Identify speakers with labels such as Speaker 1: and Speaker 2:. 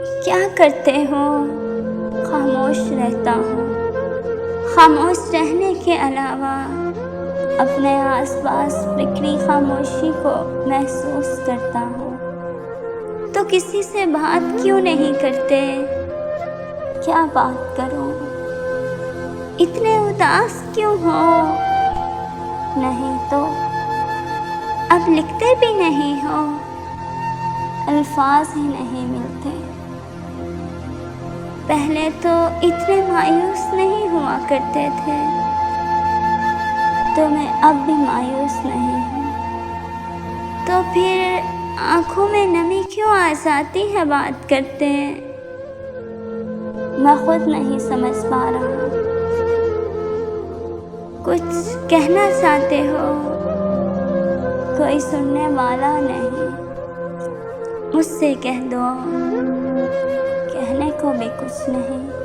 Speaker 1: क्या करते हो? खामोश रहता हूँ। खामोश रहने के अलावा अपने आसपास बिखरी खामोशी को महसूस करता हूँ। तो किसी से बात क्यों नहीं करते? क्या बात करूँ? इतने उदास क्यों हो? नहीं तो अब लिखते भी नहीं हो, अल्फाज ही नहीं मिलते। पहले तो इतने मायूस नहीं हुआ करते थे, तो मैं अब भी मायूस नहीं हूँ। तो फिर आँखों में नमी क्यों आ जाती है बात करते? मैं खुद नहीं समझ पा रहा। कुछ कहना चाहते हो, कोई सुनने वाला नहीं। मुझसे कह दो, कहने को भी कुछ नहीं।